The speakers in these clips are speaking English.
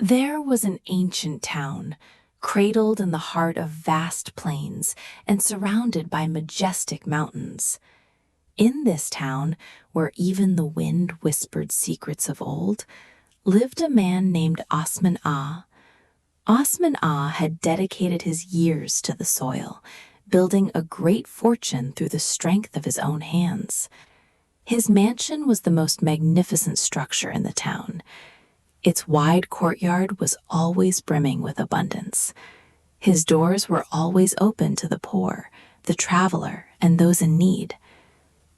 There was an ancient town, cradled in the heart of vast plains and surrounded by majestic mountains. In this town, where even the wind whispered secrets of old, lived a man named Osman Ah. Osman Ah had dedicated his years to the soil, building a great fortune through the strength of his own hands. His mansion was the most magnificent structure in the town. Its wide courtyard was always brimming with abundance. His doors were always open to the poor, the traveler, and those in need.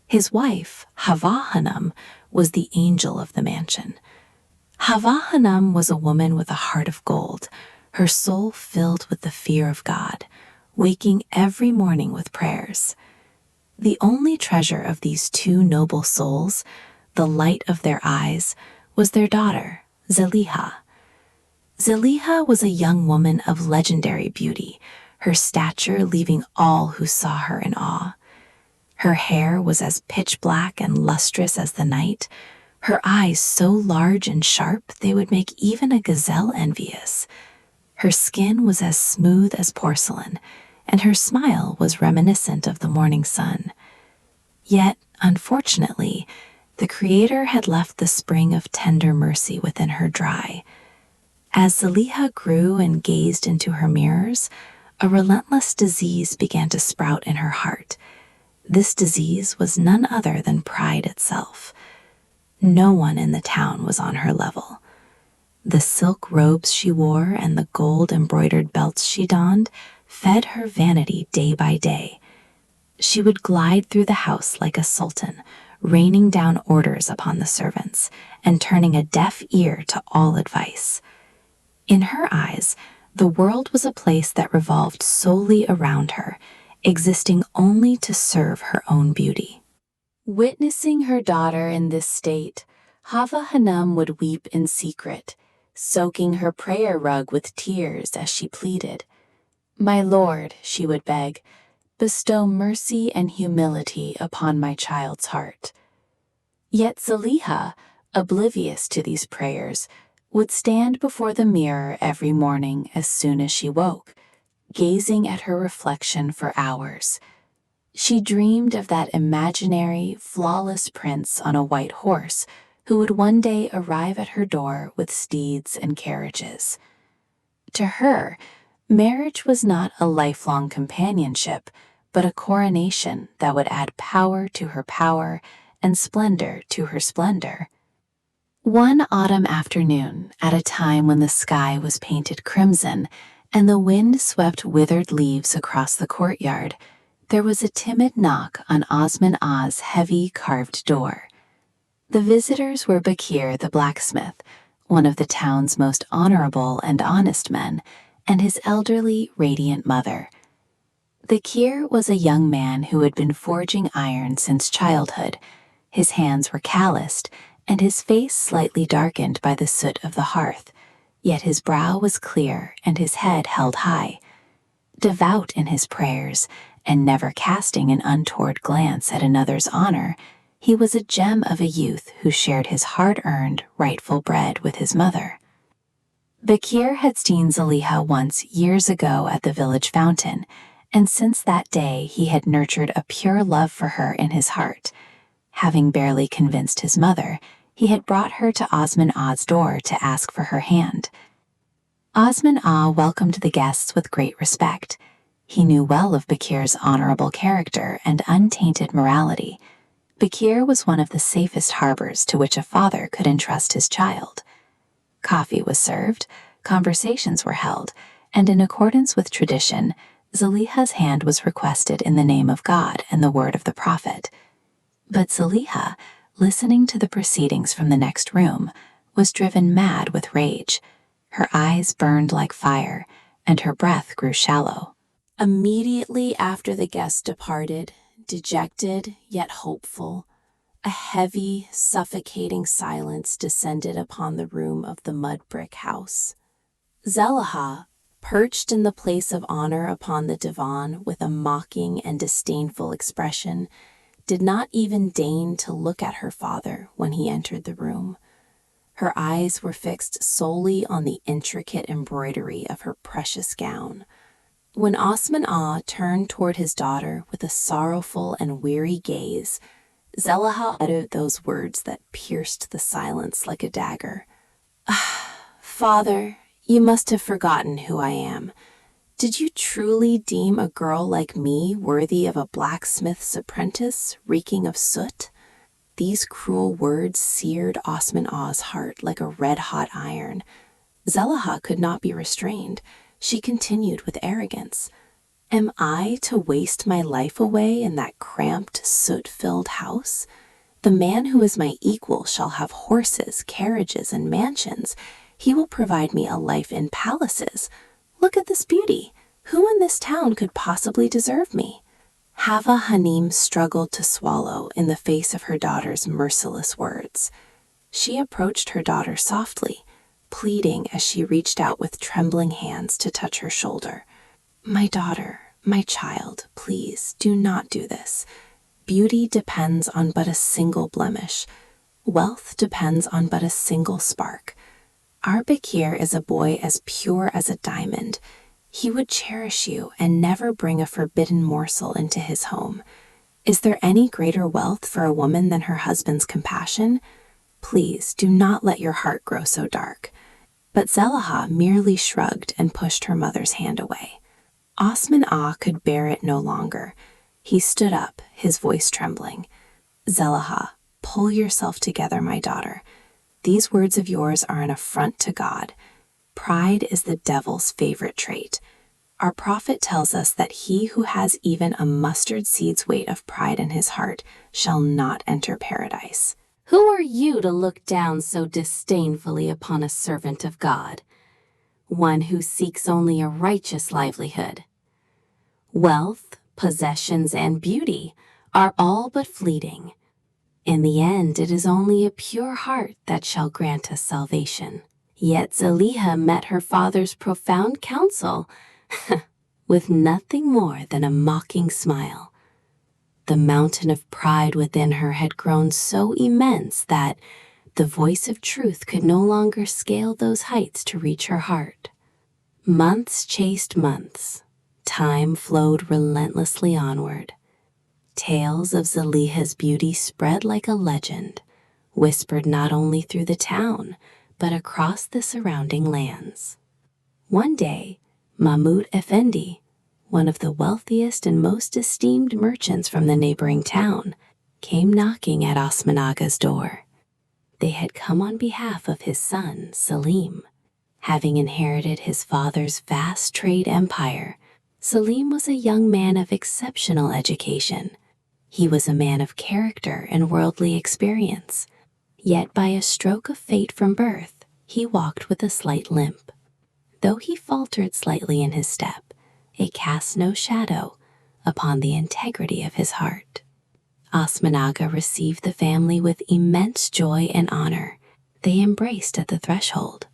His wife, Hava Hanum, was the angel of the mansion. Hava Hanum was a woman with a heart of gold, her soul filled with the fear of God, waking every morning with prayers. The only treasure of these two noble souls, the light of their eyes, was their daughter, Zeliha. Zeliha was a young woman of legendary beauty, her stature leaving all who saw her in awe. Her hair was as pitch black and lustrous as the night, her eyes so large and sharp they would make even a gazelle envious. Her skin was as smooth as porcelain, and her smile was reminiscent of the morning sun. Yet, unfortunately, the Creator had left the spring of tender mercy within her dry. As Zeliha grew and gazed into her mirrors, a relentless disease began to sprout in her heart. This disease was none other than pride itself. No one in the town was on her level. The silk robes she wore and the gold-embroidered belts she donned fed her vanity day by day. She would glide through the house like a sultan, raining down orders upon the servants and turning a deaf ear to all advice. In her eyes, the world was a place that revolved solely around her, existing only to serve her own beauty. Witnessing her daughter in this state, Hava Hanum would weep in secret, soaking her prayer rug with tears as she pleaded. "My Lord," she would beg, "bestow mercy and humility upon my child's heart." Yet Zeliha, oblivious to these prayers, would stand before the mirror every morning as soon as she woke, gazing at her reflection for hours. She dreamed of that imaginary, flawless prince on a white horse who would one day arrive at her door with steeds and carriages. To her, marriage was not a lifelong companionship, but a coronation that would add power to her power and splendor to her splendor. One autumn afternoon, at a time when the sky was painted crimson and the wind swept withered leaves across the courtyard, there was a timid knock on Osman Ah's heavy carved door. The visitors were Bakir the blacksmith, one of the town's most honorable and honest men, and his elderly, radiant mother. Bakir was a young man who had been forging iron since childhood. His hands were calloused, and his face slightly darkened by the soot of the hearth, yet his brow was clear and his head held high. Devout in his prayers, and never casting an untoward glance at another's honor, he was a gem of a youth who shared his hard-earned, rightful bread with his mother. Bakir had seen Zeliha once years ago at the village fountain, and since that day he had nurtured a pure love for her in his heart. Having barely convinced his mother, he had brought her to Osman Ah's door to ask for her hand. Osman Ah welcomed the guests with great respect. He knew well of Bakir's honorable character and untainted morality. Bakir was one of the safest harbors to which a father could entrust his child. Coffee was served, conversations were held, and in accordance with tradition, Zeliha's hand was requested in the name of God and the word of the prophet. But Zeliha, listening to the proceedings from the next room, was driven mad with rage. Her eyes burned like fire, and her breath grew shallow. Immediately after the guests departed, dejected yet hopeful, a heavy, suffocating silence descended upon the room of the mud-brick house. Zeliha, perched in the place of honor upon the divan with a mocking and disdainful expression, did not even deign to look at her father when he entered the room. Her eyes were fixed solely on the intricate embroidery of her precious gown. When Osman Ah turned toward his daughter with a sorrowful and weary gaze, Zeliha uttered those words that pierced the silence like a dagger. "Father, you must have forgotten who I am. Did you truly deem a girl like me worthy of a blacksmith's apprentice, reeking of soot?" These cruel words seared Osman Ah's heart like a red-hot iron. Zeliha could not be restrained. She continued with arrogance, "Am I to waste my life away in that cramped, soot-filled house? The man who is my equal shall have horses, carriages, and mansions. He will provide me a life in palaces. Look at this beauty. Who in this town could possibly deserve me?" Hava Hanim struggled to swallow in the face of her daughter's merciless words. She approached her daughter softly, pleading as she reached out with trembling hands to touch her shoulder. "My daughter, my child, please do not do this. Beauty depends on but a single blemish. Wealth depends on but a single spark. Our Bakir is a boy as pure as a diamond. He would cherish you and never bring a forbidden morsel into his home. Is there any greater wealth for a woman than her husband's compassion? Please do not let your heart grow so dark." But Zeliha merely shrugged and pushed her mother's hand away. Osman Ah could bear it no longer. He stood up, his voice trembling. "Zeliha, pull yourself together, my daughter. These words of yours are an affront to God. Pride is the devil's favorite trait. Our prophet tells us that he who has even a mustard seed's weight of pride in his heart shall not enter paradise." "Who are you to look down so disdainfully upon a servant of God, one who seeks only a righteous livelihood? Wealth, possessions, and beauty are all but fleeting. In the end, it is only a pure heart that shall grant us salvation." Yet Zeliha met her father's profound counsel with nothing more than a mocking smile. The mountain of pride within her had grown so immense that the voice of truth could no longer scale those heights to reach her heart. Months chased months. Time flowed relentlessly onward. Tales of Zeliha's beauty spread like a legend, whispered not only through the town, but across the surrounding lands. One day, Mahmud Effendi, one of the wealthiest and most esteemed merchants from the neighboring town, came knocking at Osman Aga's door. They had come on behalf of his son, Selim. Having inherited his father's vast trade empire, Selim was a young man of exceptional education. He was a man of character and worldly experience. Yet by a stroke of fate from birth, he walked with a slight limp. Though he faltered slightly in his step, it cast no shadow upon the integrity of his heart. Osman Aga received the family with immense joy and honor. They embraced at the threshold.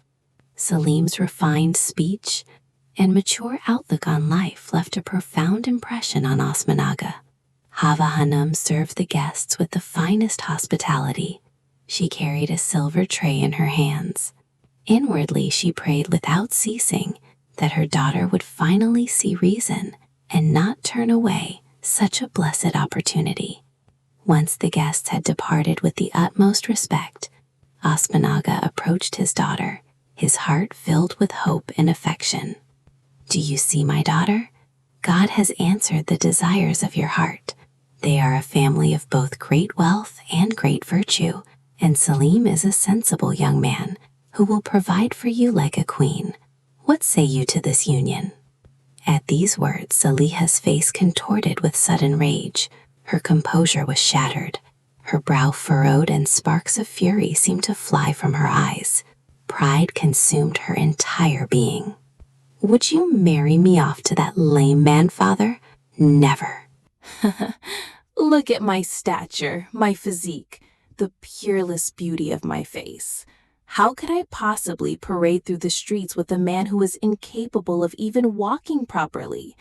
Selim's refined speech and mature outlook on life left a profound impression on Osman Aga. Hava Hanum served the guests with the finest hospitality. She carried a silver tray in her hands. Inwardly, she prayed without ceasing that her daughter would finally see reason and not turn away such a blessed opportunity. Once the guests had departed with the utmost respect, Osman Aga approached his daughter, his heart filled with hope and affection. "Do you see, my daughter? God has answered the desires of your heart. They are a family of both great wealth and great virtue, and Selim is a sensible young man who will provide for you like a queen. What say you to this union?" At these words, Zeliha's face contorted with sudden rage. Her composure was shattered. Her brow furrowed and sparks of fury seemed to fly from her eyes. Pride consumed her entire being. "Would you marry me off to that lame man, father? Never." "Look at my stature, my physique, the peerless beauty of my face. How could I possibly parade through the streets with a man who is incapable of even walking properly?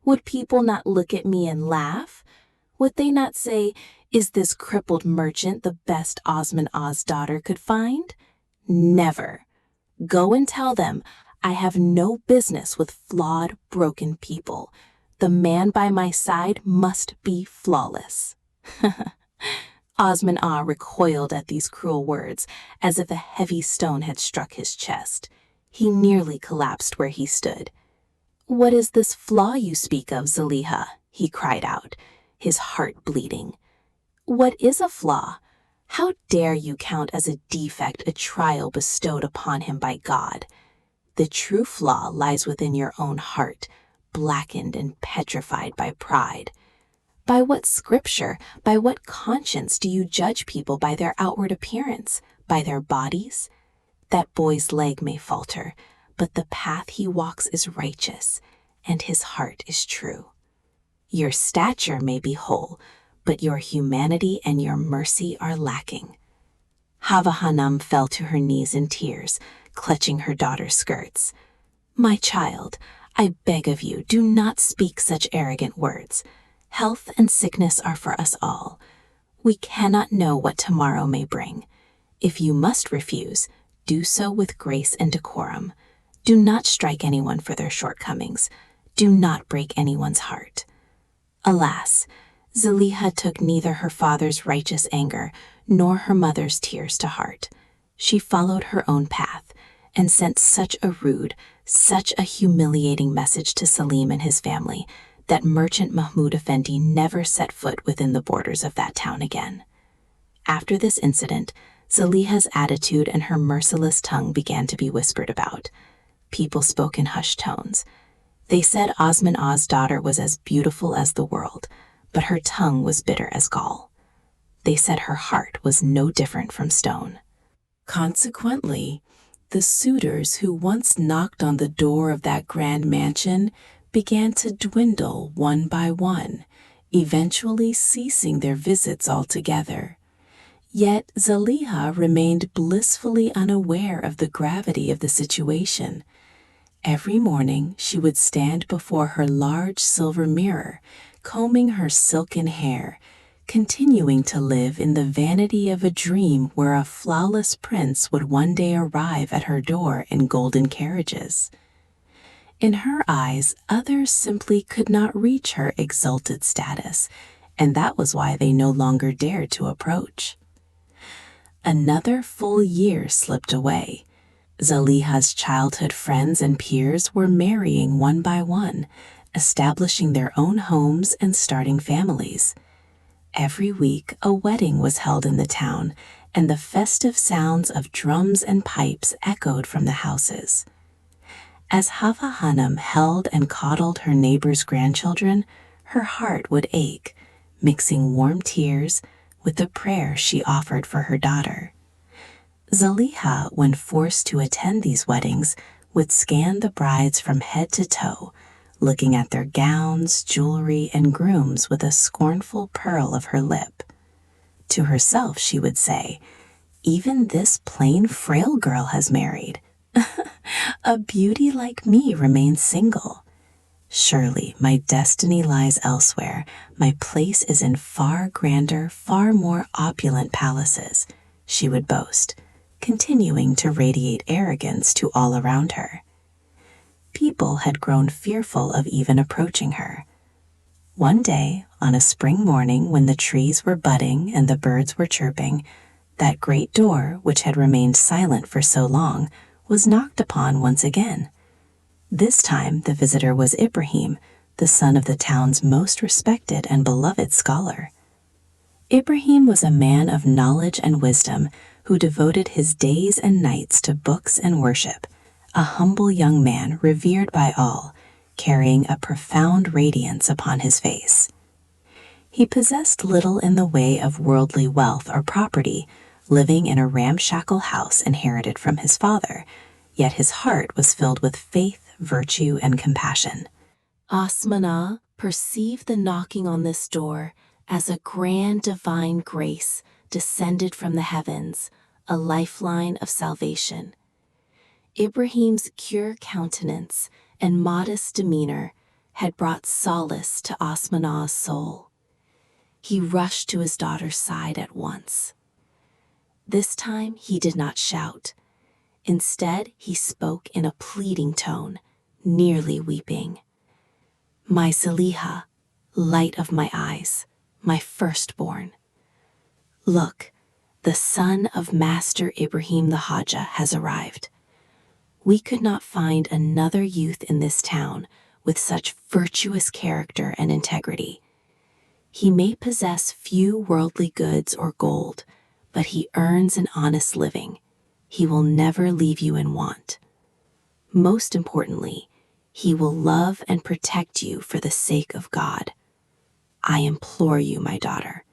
Would people not look at me and laugh? Would they not say, 'Is this crippled merchant the best Osman Ah's daughter could find?' Never. Go and tell them I have no business with flawed, broken people. The man by my side must be flawless." Osman-Ah recoiled at these cruel words, as if a heavy stone had struck his chest. He nearly collapsed where he stood. "What is this flaw you speak of, Zeliha?" he cried out, his heart bleeding. "What is a flaw? How dare you count as a defect a trial bestowed upon him by God? The true flaw lies within your own heart, blackened and petrified by pride. By what scripture, by what conscience do you judge people by their outward appearance, by their bodies? That boy's leg may falter, but the path he walks is righteous, and his heart is true. Your stature may be whole, but your humanity and your mercy are lacking." Hava Hanum fell to her knees in tears, clutching her daughter's skirts. "My child, I beg of you, do not speak such arrogant words. Health and sickness are for us all. We cannot know what tomorrow may bring. If you must refuse, do so with grace and decorum. Do not strike anyone for their shortcomings. Do not break anyone's heart." Alas, Zeliha took neither her father's righteous anger nor her mother's tears to heart. She followed her own path and sent such a rude, such a humiliating message to Salim and his family that merchant Mahmud Effendi never set foot within the borders of that town again. After this incident, Zeliha's attitude and her merciless tongue began to be whispered about. People spoke in hushed tones. They said Osman-Ah's daughter was as beautiful as the world, but her tongue was bitter as gall. They said her heart was no different from stone. Consequently, the suitors who once knocked on the door of that grand mansion began to dwindle one by one, eventually ceasing their visits altogether. Yet Zeliha remained blissfully unaware of the gravity of the situation. Every morning she would stand before her large silver mirror, combing her silken hair, continuing to live in the vanity of a dream where a flawless prince would one day arrive at her door in golden carriages. In her eyes, others simply could not reach her exalted status, and that was why they no longer dared to approach. Another full year slipped away. Zeliha's childhood friends and peers were marrying one by one, establishing their own homes and starting families. Every week, a wedding was held in the town, and the festive sounds of drums and pipes echoed from the houses. As Hava Hanum held and coddled her neighbor's grandchildren, her heart would ache, mixing warm tears with the prayer she offered for her daughter. Zeliha, when forced to attend these weddings, would scan the brides from head to toe, looking at their gowns, jewelry, and grooms with a scornful pearl of her lip. To herself she would say, "Even this plain, frail girl has married. A beauty like me remains single. Surely my destiny lies elsewhere. My place is in far grander, far more opulent palaces," she would boast, continuing to radiate arrogance to all around her. People had grown fearful of even approaching her. One day, on a spring morning when the trees were budding and the birds were chirping, that great door, which had remained silent for so long, was knocked upon once again. This time the visitor was Ibrahim, the son of the town's most respected and beloved scholar. Ibrahim was a man of knowledge and wisdom who devoted his days and nights to books and worship, a humble young man revered by all, carrying a profound radiance upon his face. He possessed little in the way of worldly wealth or property, living in a ramshackle house inherited from his father, yet his heart was filled with faith, virtue, and compassion. Osman-Ah perceived the knocking on this door as a grand divine grace descended from the heavens, a lifeline of salvation. Ibrahim's pure countenance and modest demeanor had brought solace to Osman-Ah's soul. He rushed to his daughter's side at once. This time he did not shout. Instead, he spoke in a pleading tone, nearly weeping. "My Zeliha, light of my eyes, my firstborn. Look, the son of Master Ibrahim the Haja has arrived. We could not find another youth in this town with such virtuous character and integrity. He may possess few worldly goods or gold, but he earns an honest living. He will never leave you in want. Most importantly, he will love and protect you for the sake of God. I implore you, my daughter,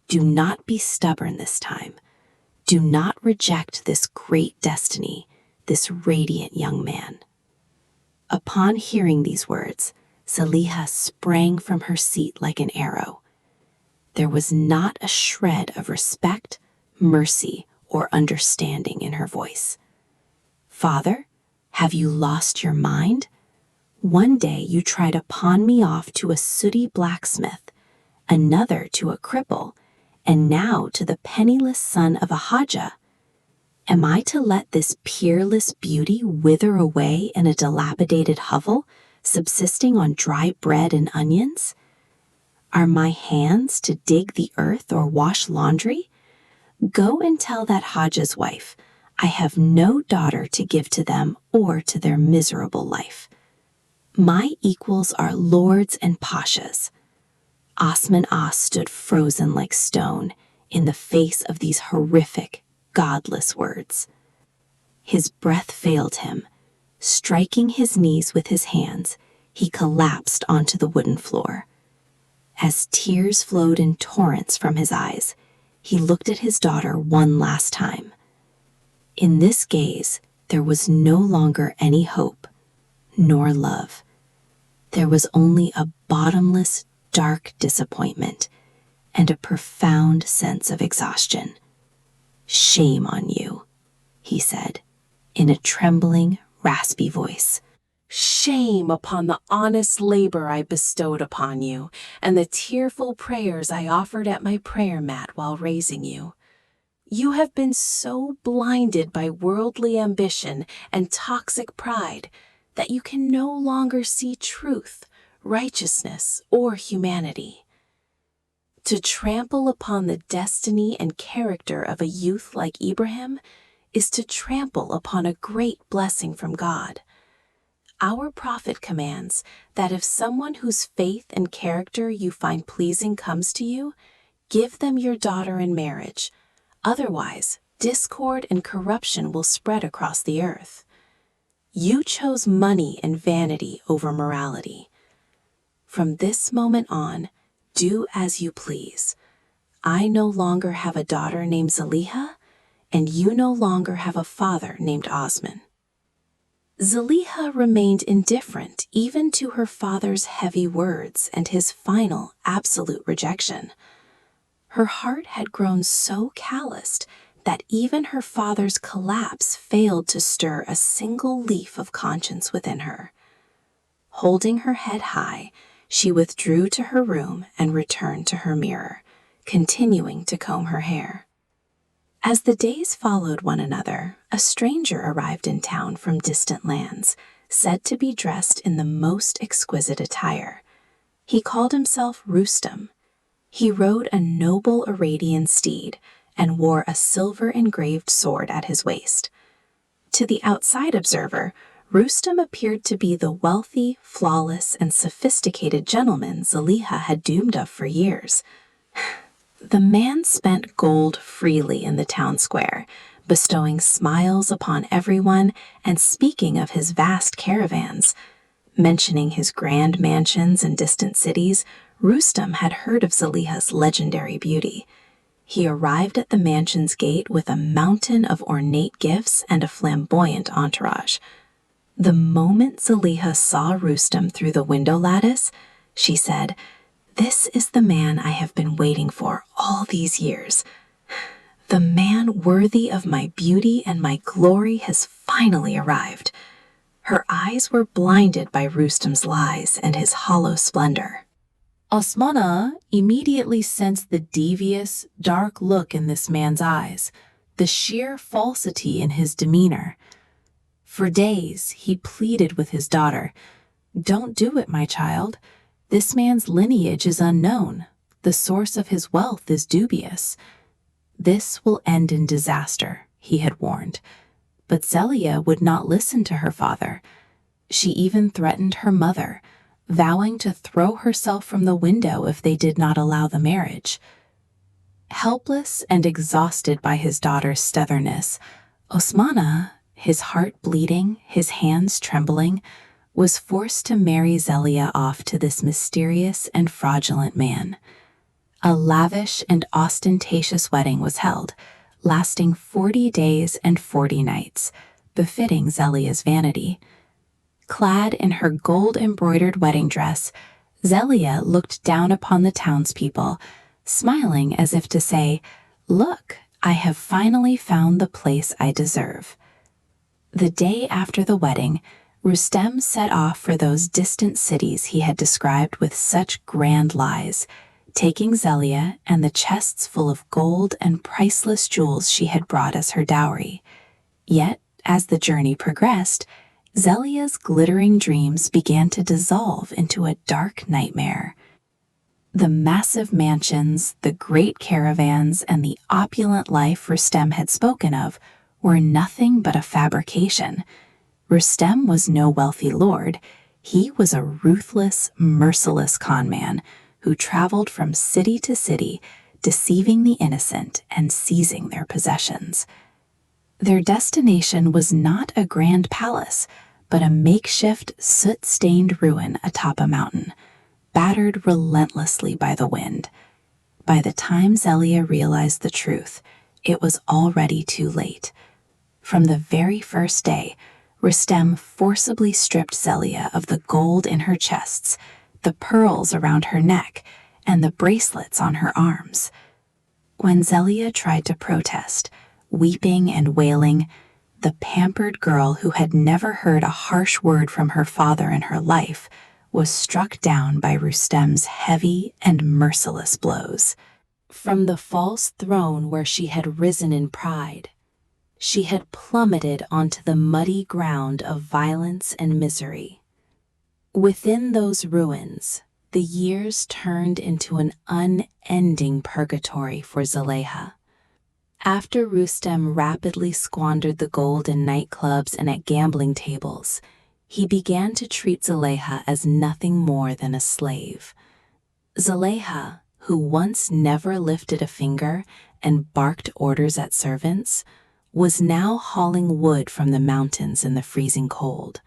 do not be stubborn this time. Do not reject this great destiny, this radiant young man." Upon hearing these words, Zeliha sprang from her seat like an arrow. There was not a shred of respect, mercy, or understanding in her voice. "Father, have you lost your mind? One day you try to pawn me off to a sooty blacksmith, another to a cripple, and now to the penniless son of a Haja. Am I to let this peerless beauty wither away in a dilapidated hovel, subsisting on dry bread and onions? Are my hands to dig the earth or wash laundry? Go and tell that Haja's wife, I have no daughter to give to them or to their miserable life. My equals are lords and pashas." Osman As stood frozen like stone in the face of these horrific, godless words. His breath failed him. Striking his knees with his hands, he collapsed onto the wooden floor. As tears flowed in torrents from his eyes, he looked at his daughter one last time. In this gaze, there was no longer any hope, nor love. There was only a bottomless, dark disappointment and a profound sense of exhaustion. "Shame on you," he said, in a trembling, raspy voice. "Shame upon the honest labor I bestowed upon you, and the tearful prayers I offered at my prayer mat while raising you. You have been so blinded by worldly ambition and toxic pride that you can no longer see truth, righteousness, or humanity. To trample upon the destiny and character of a youth like Ibrahim is to trample upon a great blessing from God. Our prophet commands that if someone whose faith and character you find pleasing comes to you, give them your daughter in marriage. Otherwise, discord and corruption will spread across the earth. You chose money and vanity over morality. From this moment on, do as you please. I no longer have a daughter named Zeliha, and you no longer have a father named Osman." Zeliha remained indifferent even to her father's heavy words and his final, absolute rejection. Her heart had grown so calloused that even her father's collapse failed to stir a single leaf of conscience within her. Holding her head high, she withdrew to her room and returned to her mirror, continuing to comb her hair. As the days followed one another, a stranger arrived in town from distant lands, said to be dressed in the most exquisite attire. He called himself Rustam. He rode a noble Arabian steed and wore a silver-engraved sword at his waist. To the outside observer, Rustam appeared to be the wealthy, flawless, and sophisticated gentleman Zeliha had dreamed of for years. The man spent gold freely in the town square, bestowing smiles upon everyone and speaking of his vast caravans. Mentioning his grand mansions in distant cities, Rustam had heard of Zeliha's legendary beauty. He arrived at the mansion's gate with a mountain of ornate gifts and a flamboyant entourage. The moment Zeliha saw Rustam through the window lattice, she said, "This is the man I have been waiting for all these years. The man worthy of my beauty and my glory has finally arrived." Her eyes were blinded by Rustam's lies and his hollow splendor. Osmana immediately sensed the devious, dark look in this man's eyes, the sheer falsity in his demeanor. For days, he pleaded with his daughter, "Don't do it, my child. This man's lineage is unknown. The source of his wealth is dubious. This will end in disaster," he had warned. But Zeliha would not listen to her father. She even threatened her mother, vowing to throw herself from the window if they did not allow the marriage. Helpless and exhausted by his daughter's stubbornness, Osmana, his heart bleeding, his hands trembling, was forced to marry Zeliha off to this mysterious and fraudulent man. A lavish and ostentatious wedding was held, lasting 40 days and 40 nights, befitting Zeliha's vanity. Clad in her gold-embroidered wedding dress, Zeliha looked down upon the townspeople, smiling as if to say, "Look, I have finally found the place I deserve." The day after the wedding, Rustem set off for those distant cities he had described with such grand lies, taking Zeliha and the chests full of gold and priceless jewels she had brought as her dowry. Yet, as the journey progressed, Zeliha's glittering dreams began to dissolve into a dark nightmare. The massive mansions, the great caravans, and the opulent life Rustem had spoken of were nothing but a fabrication. Rustem was no wealthy lord. He was a ruthless, merciless conman who traveled from city to city, deceiving the innocent and seizing their possessions. Their destination was not a grand palace, but a makeshift, soot-stained ruin atop a mountain, battered relentlessly by the wind. By the time Zeliha realized the truth, it was already too late. From the very first day, Rustem forcibly stripped Zeliha of the gold in her chests, the pearls around her neck, and the bracelets on her arms. When Zeliha tried to protest, weeping and wailing, the pampered girl who had never heard a harsh word from her father in her life was struck down by Rustem's heavy and merciless blows. From the false throne where she had risen in pride, she had plummeted onto the muddy ground of violence and misery. Within those ruins, the years turned into an unending purgatory for Zeliha. After Rustem rapidly squandered the gold in nightclubs and at gambling tables, he began to treat Zeliha as nothing more than a slave. Zeliha, who once never lifted a finger and barked orders at servants, was now hauling wood from the mountains in the freezing cold.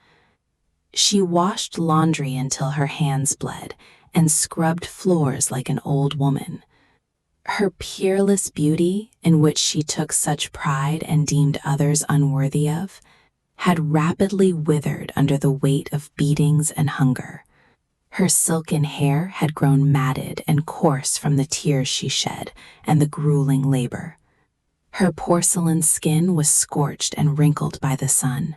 She washed laundry until her hands bled and scrubbed floors like an old woman. Her peerless beauty, in which she took such pride and deemed others unworthy of, had rapidly withered under the weight of beatings and hunger. Her silken hair had grown matted and coarse from the tears she shed and the grueling labor. Her porcelain skin was scorched and wrinkled by the sun.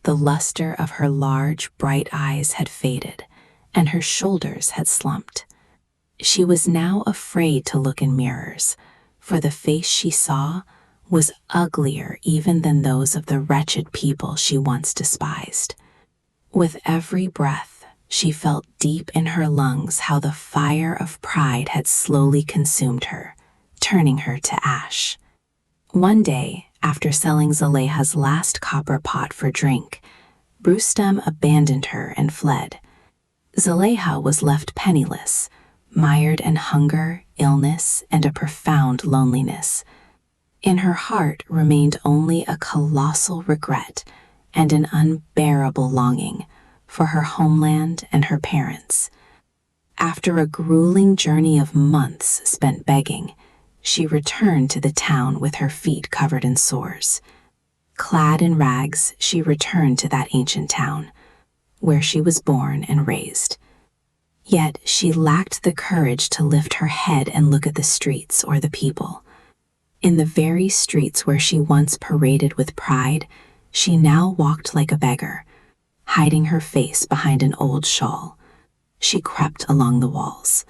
The luster of her large, bright eyes had faded, and her shoulders had slumped. She was now afraid to look in mirrors, for the face she saw was uglier even than those of the wretched people she once despised. With every breath, she felt deep in her lungs how the fire of pride had slowly consumed her, turning her to ash. One day, after selling Zeliha's last copper pot for drink, Rustem abandoned her and fled. Zeliha was left penniless, mired in hunger, illness, and a profound loneliness. In her heart remained only a colossal regret and an unbearable longing for her homeland and her parents. After a grueling journey of months spent begging, she returned to the town with her feet covered in sores. Clad in rags, she returned to that ancient town, where she was born and raised. Yet she lacked the courage to lift her head and look at the streets or the people. In the very streets where she once paraded with pride, she now walked like a beggar, hiding her face behind an old shawl. She crept along the walls.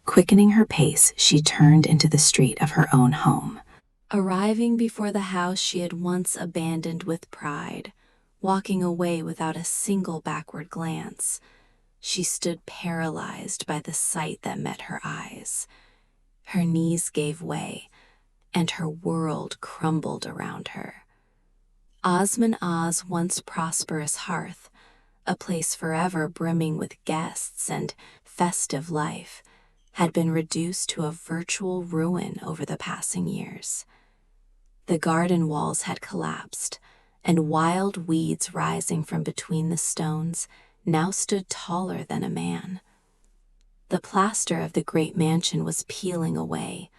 Quickening her pace, she turned into the street of her own home. Arriving before the house she had once abandoned with pride, walking away without a single backward glance. She stood paralyzed by the sight that met her eyes. Her knees gave way, and her world crumbled around her. Osman-Ah's once prosperous hearth, a place forever brimming with guests and festive life, had been reduced to a virtual ruin over the passing years. The garden walls had collapsed, and wild weeds rising from between the stones now stood taller than a man. The plaster of the great mansion was peeling away.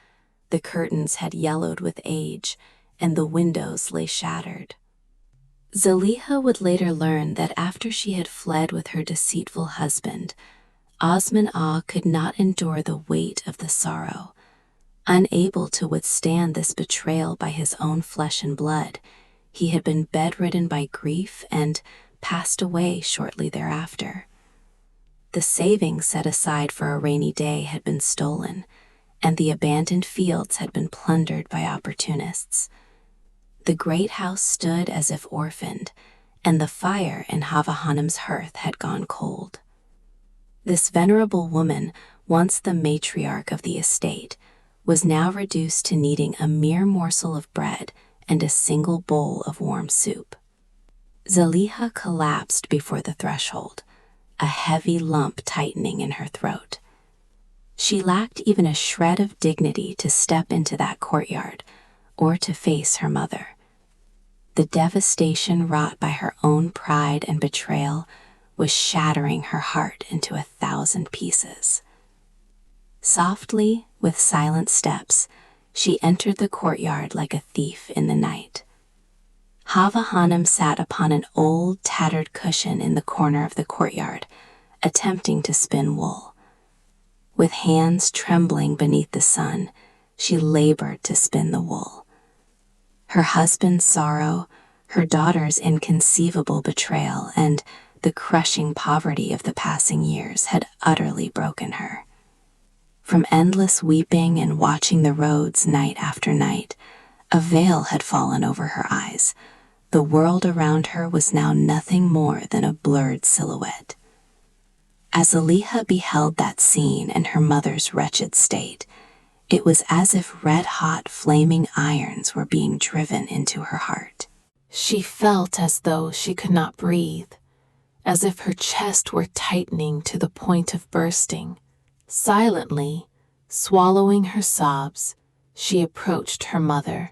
The curtains had yellowed with age, and the windows lay shattered. Zeliha would later learn that after she had fled with her deceitful husband, Osman-Ah could not endure the weight of the sorrow. Unable to withstand this betrayal by his own flesh and blood, he had been bedridden by grief and passed away shortly thereafter. The savings set aside for a rainy day had been stolen, and the abandoned fields had been plundered by opportunists. The great house stood as if orphaned, and the fire in Hava Hanum's hearth had gone cold. This venerable woman, once the matriarch of the estate, was now reduced to needing a mere morsel of bread and a single bowl of warm soup. Zeliha collapsed before the threshold, a heavy lump tightening in her throat. She lacked even a shred of dignity to step into that courtyard or to face her mother. The devastation wrought by her own pride and betrayal was shattering her heart into 1,000 pieces. Softly, with silent steps, she entered the courtyard like a thief in the night. Hava Hanum sat upon an old, tattered cushion in the corner of the courtyard, attempting to spin wool. With hands trembling beneath the sun, she labored to spin the wool. Her husband's sorrow, her daughter's inconceivable betrayal, and the crushing poverty of the passing years had utterly broken her. From endless weeping and watching the roads night after night, a veil had fallen over her eyes. The world around her was now nothing more than a blurred silhouette. As Zeliha beheld that scene and her mother's wretched state, it was as if red-hot flaming irons were being driven into her heart. She felt as though she could not breathe, as if her chest were tightening to the point of bursting. Silently, swallowing her sobs, she approached her mother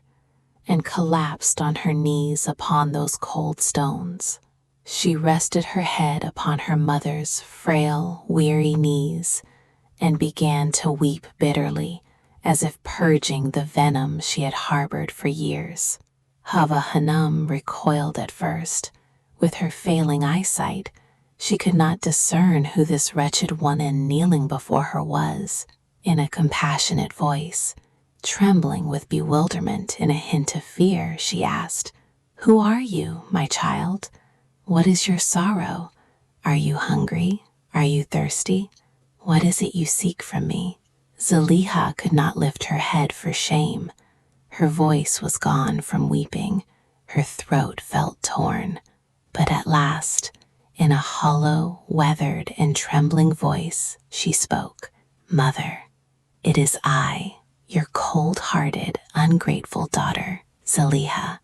and collapsed on her knees upon those cold stones. She rested her head upon her mother's frail, weary knees and began to weep bitterly, as if purging the venom she had harbored for years. Hava Hanum recoiled at first. With her failing eyesight, she could not discern who this wretched woman kneeling before her was. In a compassionate voice, trembling with bewilderment and a hint of fear, she asked, "Who are you, my child? What is your sorrow? Are you hungry? Are you thirsty? What is it you seek from me?" Zeliha could not lift her head for shame. Her voice was gone from weeping. Her throat felt torn. But at last, in a hollow, weathered, and trembling voice, she spoke. "Mother, it is I, your cold-hearted, ungrateful daughter, Zeliha.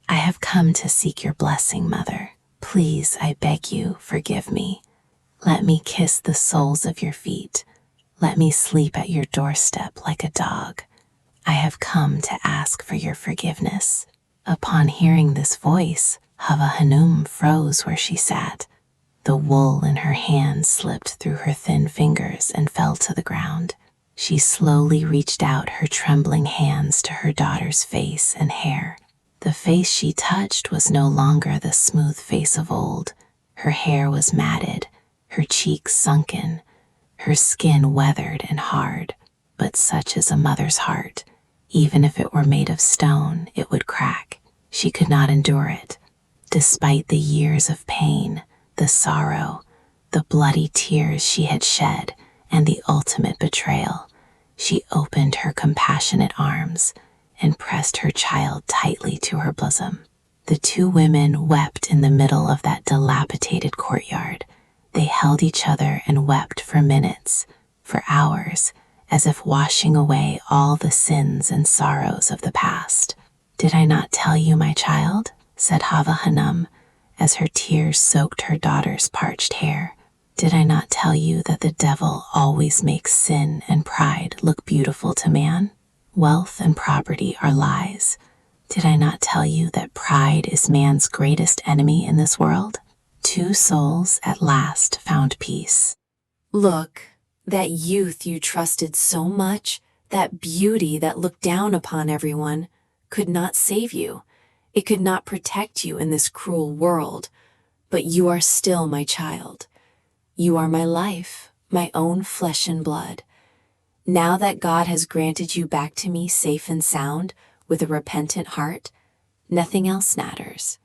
I have come to seek your blessing, Mother. Please, I beg you, forgive me. Let me kiss the soles of your feet. Let me sleep at your doorstep like a dog. I have come to ask for your forgiveness." Upon hearing this voice, Hava Hanum froze where she sat. The wool in her hand slipped through her thin fingers and fell to the ground. She slowly reached out her trembling hands to her daughter's face and hair. The face she touched was no longer the smooth face of old. Her hair was matted, her cheeks sunken, her skin weathered and hard. But such is a mother's heart. Even if it were made of stone, it would crack. She could not endure it. Despite the years of pain, the sorrow, the bloody tears she had shed, and the ultimate betrayal, she opened her compassionate arms and pressed her child tightly to her bosom. The two women wept in the middle of that dilapidated courtyard. They held each other and wept for minutes, for hours, as if washing away all the sins and sorrows of the past. "Did I not tell you, my child?" said Hava Hanum, as her tears soaked her daughter's parched hair. "Did I not tell you that the devil always makes sin and pride look beautiful to man? Wealth and property are lies. Did I not tell you that pride is man's greatest enemy in this world?" Two souls at last found peace. "Look, that youth you trusted so much, that beauty that looked down upon everyone, could not save you. It could not protect you in this cruel world. But you are still my child. You are my life, my own flesh and blood. Now that God has granted you back to me safe and sound, with a repentant heart, nothing else matters.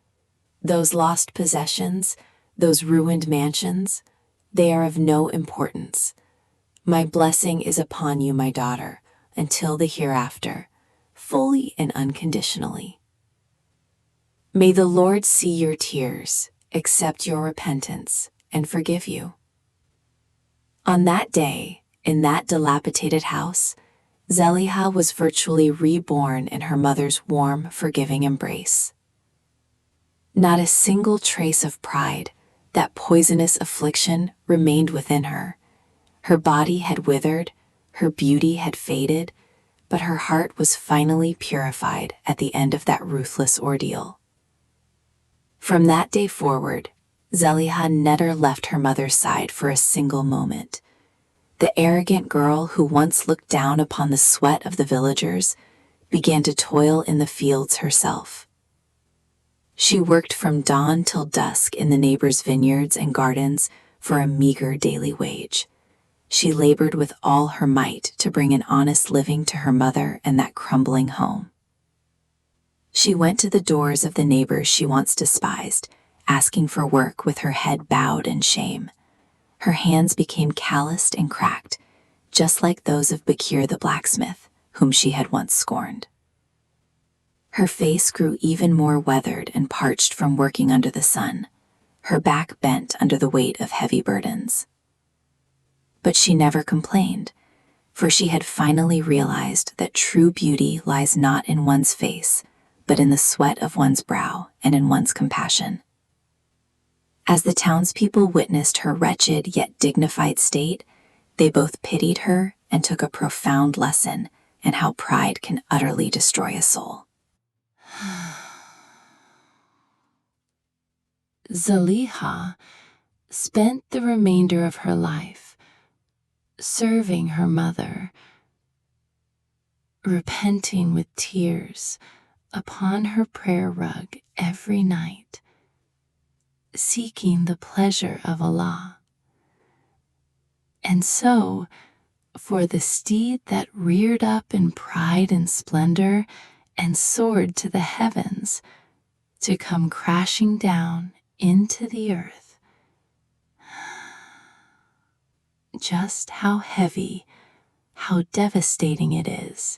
Those lost possessions, those ruined mansions, they are of no importance. My blessing is upon you, my daughter, until the hereafter, fully and unconditionally. May the Lord see your tears, accept your repentance, and forgive you." On that day, in that dilapidated house, Zeliha was virtually reborn in her mother's warm, forgiving embrace. Not a single trace of pride, that poisonous affliction, remained within her. Her body had withered, her beauty had faded, but her heart was finally purified at the end of that ruthless ordeal. From that day forward, Zeliha never left her mother's side for a single moment. The arrogant girl who once looked down upon the sweat of the villagers began to toil in the fields herself. She worked from dawn till dusk in the neighbors' vineyards and gardens for a meager daily wage. She labored with all her might to bring an honest living to her mother and that crumbling home. She went to the doors of the neighbors she once despised, asking for work with her head bowed in shame. Her hands became calloused and cracked, just like those of Bakir the blacksmith, whom she had once scorned. Her face grew even more weathered and parched from working under the sun, her back bent under the weight of heavy burdens. But she never complained, for she had finally realized that true beauty lies not in one's face, but in the sweat of one's brow and in one's compassion. As the townspeople witnessed her wretched yet dignified state, they both pitied her and took a profound lesson in how pride can utterly destroy a soul. Zeliha spent the remainder of her life serving her mother, repenting with tears upon her prayer rug every night, seeking the pleasure of Allah. And so, for the steed that reared up in pride and splendor and soared to the heavens to come crashing down into the earth, just how heavy, how devastating it is,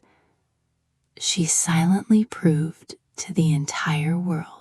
she silently proved to the entire world.